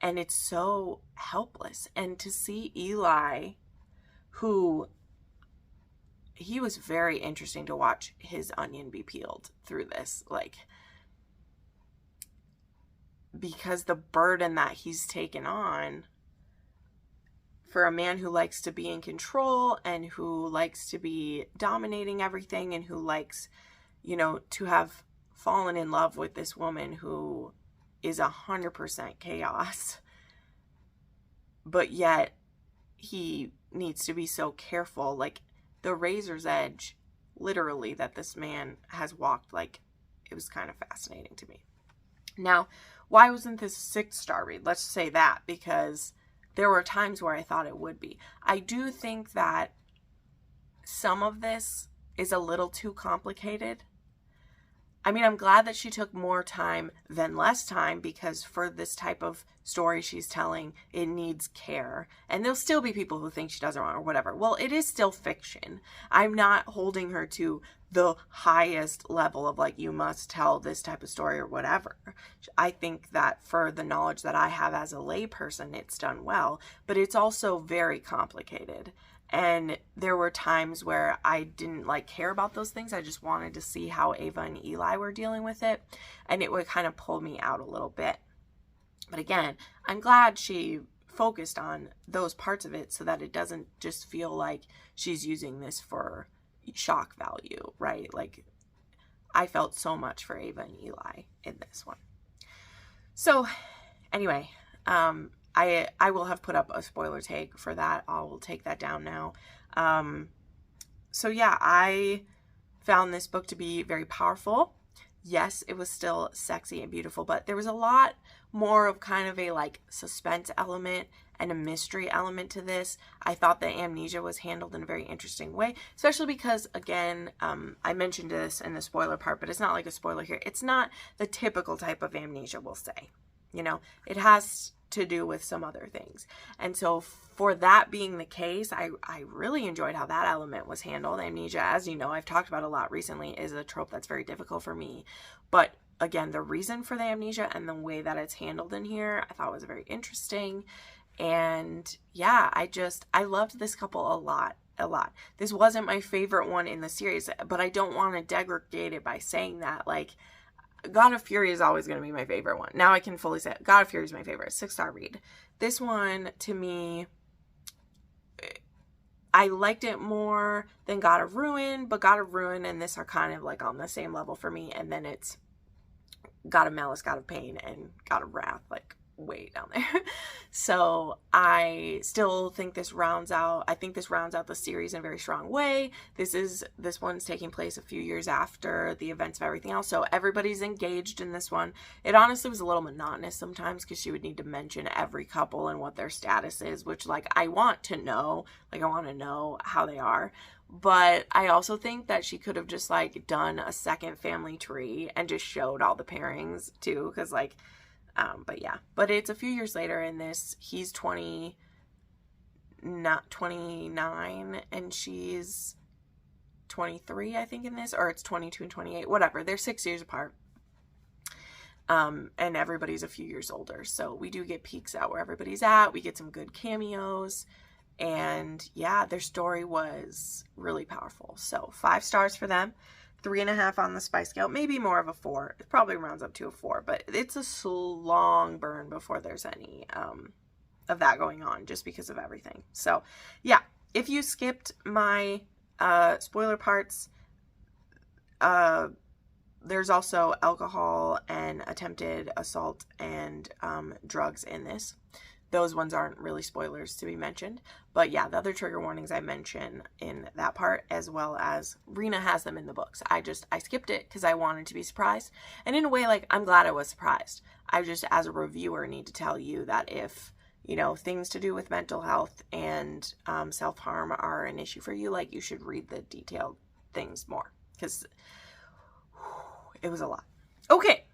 And it's so helpless. And to see Eli, who, he was very interesting to watch his onion be peeled through this, like, because the burden that he's taken on for a man who likes to be in control and who likes to be dominating everything and who likes, you know, to have fallen in love with this woman who is 100% chaos, but yet he needs to be so careful. Like, the razor's edge, literally, that this man has walked, like, it was kind of fascinating to me. Now, why wasn't this 6-star read? Let's say that, because there were times where I thought it would be. I do think that some of this is a little too complicated. I mean, I'm glad that she took more time than less time, because for this type of story she's telling, it needs care. And there'll still be people who think she does it wrong or whatever. Well, it is still fiction. I'm not holding her to the highest level of like, you must tell this type of story or whatever. I think that for the knowledge that I have as a layperson, it's done well, but it's also very complicated. And there were times where I didn't like care about those things. I just wanted to see how Ava and Eli were dealing with it. And it would kind of pull me out a little bit. But again, I'm glad she focused on those parts of it so that it doesn't just feel like she's using this for shock value, right? Like, I felt so much for Ava and Eli in this one. So anyway, I will have put up a spoiler tag for that. I will take that down now. So yeah, I found this book to be very powerful. Yes, it was still sexy and beautiful, but there was a lot more of kind of a like suspense element and a mystery element to this. I thought that amnesia was handled in a very interesting way, especially because, again, I mentioned this in the spoiler part, but it's not like a spoiler here. It's not the typical type of amnesia, we'll say. You know, it has to do with some other things. And so for that being the case, I really enjoyed how that element was handled. Amnesia, as you know, I've talked about a lot recently, is a trope that's very difficult for me. But again, the reason for the amnesia and the way that it's handled in here, I thought was very interesting. And yeah, I loved this couple a lot. This wasn't my favorite one in the series, but I don't want to degrade it by saying that. Like, God of Fury is always going to be my favorite one. Now I can fully say it. God of Fury is my favorite 6-star read. This one, to me, I liked it more than God of Ruin, but God of Ruin and this are kind of like on the same level for me. And then it's God of Malice, God of Pain, and God of Wrath, like way down there. So I still think this rounds out the series in a very strong way. This one's taking place a few years after the events of everything else, so everybody's engaged in this one. It honestly was a little monotonous sometimes because she would need to mention every couple and what their status is, which, like, I want to know how they are. But I also think that she could have just like done a second family tree and just showed all the pairings too, because like but it's a few years later in this. He's 29 and she's 23, I think, in this, or it's 22 and 28, whatever. They're 6 years apart. And everybody's a few years older. So we do get peeks at where everybody's at. We get some good cameos. And yeah, their story was really powerful. So 5 stars for them. 3.5 on the spice scale. Maybe more of a 4. It probably rounds up to a 4. But it's a long burn before there's any of that going on, just because of everything. So yeah, if you skipped my spoiler parts, there's also alcohol and attempted assault and drugs in this. Those ones aren't really spoilers to be mentioned. But yeah, the other trigger warnings I mention in that part, as well as Rena has them in the books. I skipped it because I wanted to be surprised. And in a way, like, I'm glad I was surprised. I just, as a reviewer, need to tell you that if, you know, things to do with mental health and self-harm are an issue for you, like, you should read the detailed things more. Because it was a lot. Okay,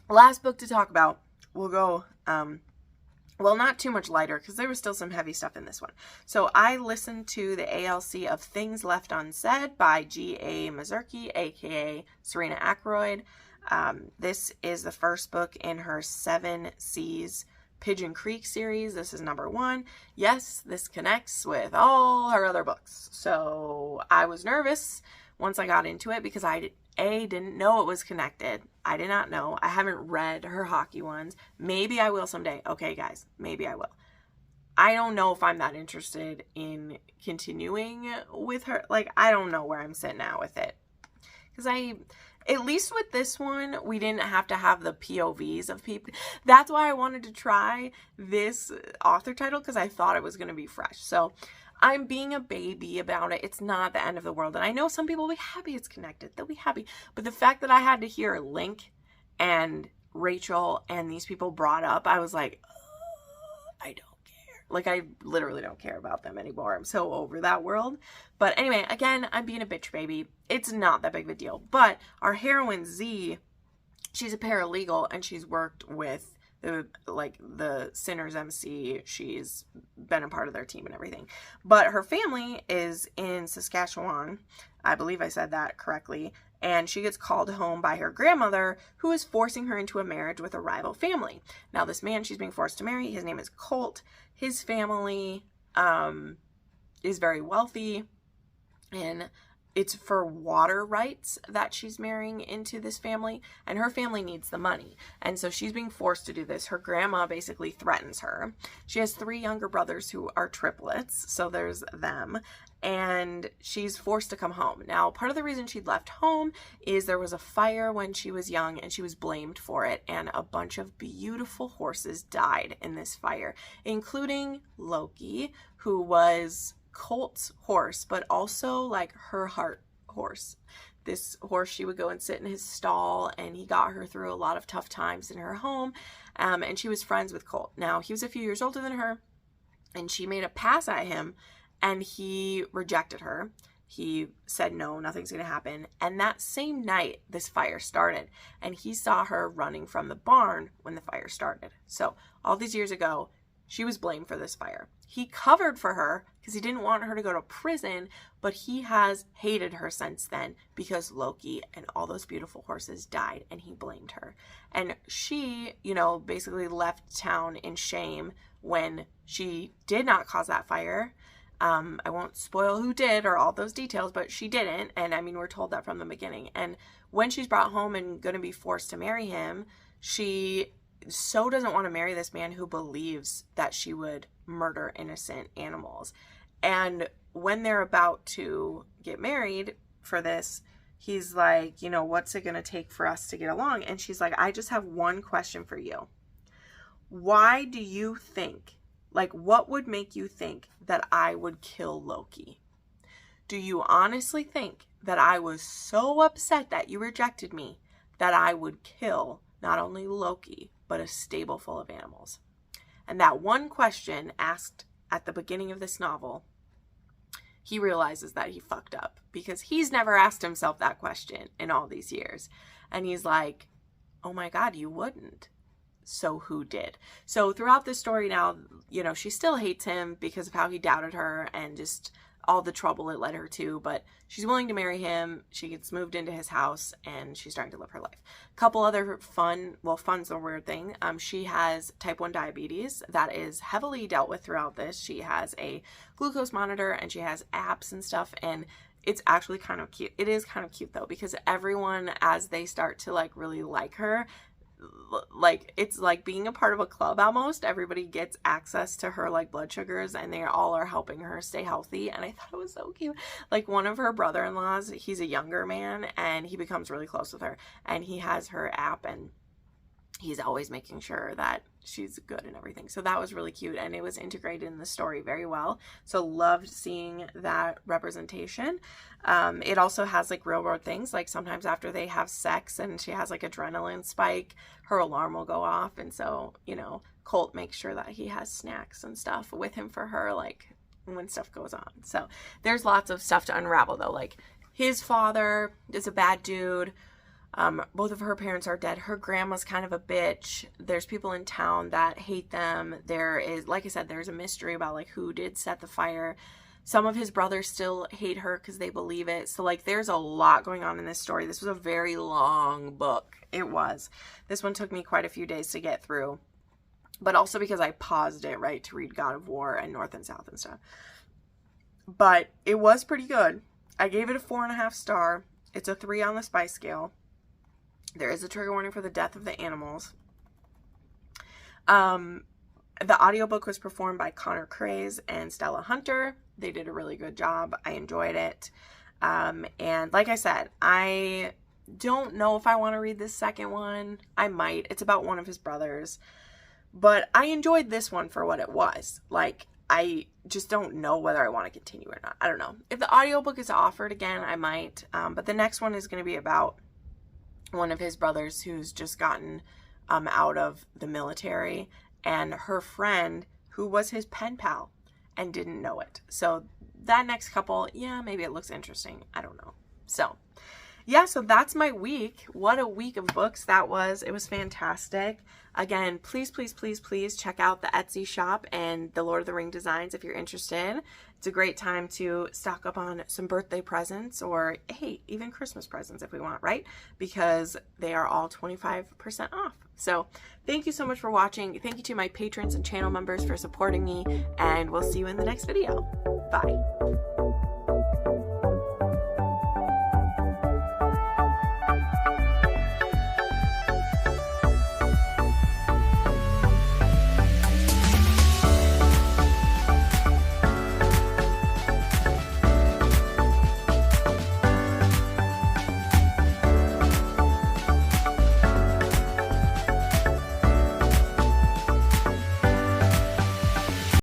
last book to talk about. We'll go, well, not too much lighter, because there was still some heavy stuff in this one. So I listened to the ALC of Things Left Unsaid by G.A. Mazurki, aka Serena Ackroyd. This is the first book in her 7 Seas Pigeon Creek series. This is number 1. Yes, this connects with all her other books. So I was nervous once I got into it, because I didn't know it was connected. I did not know. I haven't read her hockey ones. Maybe I will someday. Okay, guys, maybe I will. I don't know if I'm that interested in continuing with her. Like, I don't know where I'm sitting at with it. Because at least with this one, we didn't have to have the POVs of people. That's why I wanted to try this author title, because I thought it was going to be fresh. So I'm being a baby about it. It's not the end of the world. And I know some people will be happy it's connected. They'll be happy. But the fact that I had to hear Link and Rachel and these people brought up, I was like, I don't care. Like, I literally don't care about them anymore. I'm so over that world. But anyway, again, I'm being a bitch baby. It's not that big of a deal. But our heroine, Z, she's a paralegal, and she's worked with the Sinners MC. She's been a part of their team and everything. But her family is in Saskatchewan. I believe I said that correctly. And she gets called home by her grandmother, who is forcing her into a marriage with a rival family. Now, this man she's being forced to marry, his name is Colt. His family is very wealthy, and it's for water rights that she's marrying into this family, and her family needs the money. And so she's being forced to do this. Her grandma basically threatens her. She has 3 younger brothers who are triplets, so there's them, and she's forced to come home. Now, part of the reason she left home is there was a fire when she was young, and she was blamed for it, and a bunch of beautiful horses died in this fire, including Loki, who was Colt's horse, but also like her heart horse. This horse, she would go and sit in his stall, and he got her through a lot of tough times in her home, and she was friends with Colt. Now, he was a few years older than her, and she made a pass at him, and he rejected her. He said, no, nothing's going to happen. And that same night, this fire started, and he saw her running from the barn when the fire started. So all these years ago, she was blamed for this fire. He covered for her because he didn't want her to go to prison, but he has hated her since then because Loki and all those beautiful horses died, and he blamed her. And she, basically left town in shame when she did not cause that fire. I won't spoil who did or all those details, but she didn't. And I mean, we're told that from the beginning. And when she's brought home and going to be forced to marry him, she so doesn't want to marry this man who believes that she would murder innocent animals. And when they're about to get married for this, he's like, what's it going to take for us to get along? And she's like, I just have one question for you. Why do you think, what would make you think that I would kill Loki? Do you honestly think that I was so upset that you rejected me that I would kill not only Loki, but a stable full of animals? And that one question asked at the beginning of this novel, he realizes that he fucked up because he's never asked himself that question in all these years. And he's like, oh my God, you wouldn't. so who did? So throughout this story now, you know, she still hates him because of how he doubted her and just all the trouble it led her to, but she's willing to marry him. She gets moved into his house and she's starting to live her life. A couple other fun's a weird thing. She has type 1 diabetes that is heavily dealt with throughout this. She has a glucose monitor and she has apps and stuff, and it's actually kind of cute. It is kind of cute though, because everyone, as they start to like really like her, like it's like being a part of a club almost. Everybody gets access to her like blood sugars and they all are helping her stay healthy, and I thought it was so cute. Like one of her brother-in-laws, he's a younger man and he becomes really close with her, and he has her app and he's always making sure that she's good and everything. So that was really cute, and it was integrated in the story very well. So loved seeing that representation. It also has like real world things, like sometimes after they have sex and she has like adrenaline spike, her alarm will go off, and so, you know, Colt makes sure that he has snacks and stuff with him for her, like when stuff goes on. So there's lots of stuff to unravel though. Like his father is a bad dude. Both of her parents are dead. Her grandma's kind of a bitch. There's people in town that hate them. There is, like I said, there's a mystery about like who did set the fire. Some of his brothers still hate her because they believe it. So like there's a lot going on in this story. This was a very long book. It was. This one took me quite a few days to get through, but also because I paused it, right, to read God of War and North and South and stuff. But it was pretty good. I gave it a 4.5 star. It's a 3 on the spice scale. There is a trigger warning for the death of the animals. The audiobook was performed by Connor Craze and Stella Hunter. They did a really good job. I enjoyed it. And like I said, I don't know if I want to read this second one. I might. It's about one of his brothers. But I enjoyed this one for what it was. Like, I just don't know whether I want to continue or not. I don't know. If the audiobook is offered again, I might. But the next one is going to be about one of his brothers who's just gotten out of the military, and her friend who was his pen pal and didn't know it. So that next couple, yeah, maybe it looks interesting. I don't know. So yeah, so that's my week. What a week of books that was. It was fantastic. Again, please, please, please, please check out the Etsy shop and the Lord of the Ring designs if you're interested. It's a great time to stock up on some birthday presents, or hey, even Christmas presents if we want, right? Because they are all 25% off. So thank you so much for watching. Thank you to my patrons and channel members for supporting me, and we'll see you in the next video. Bye.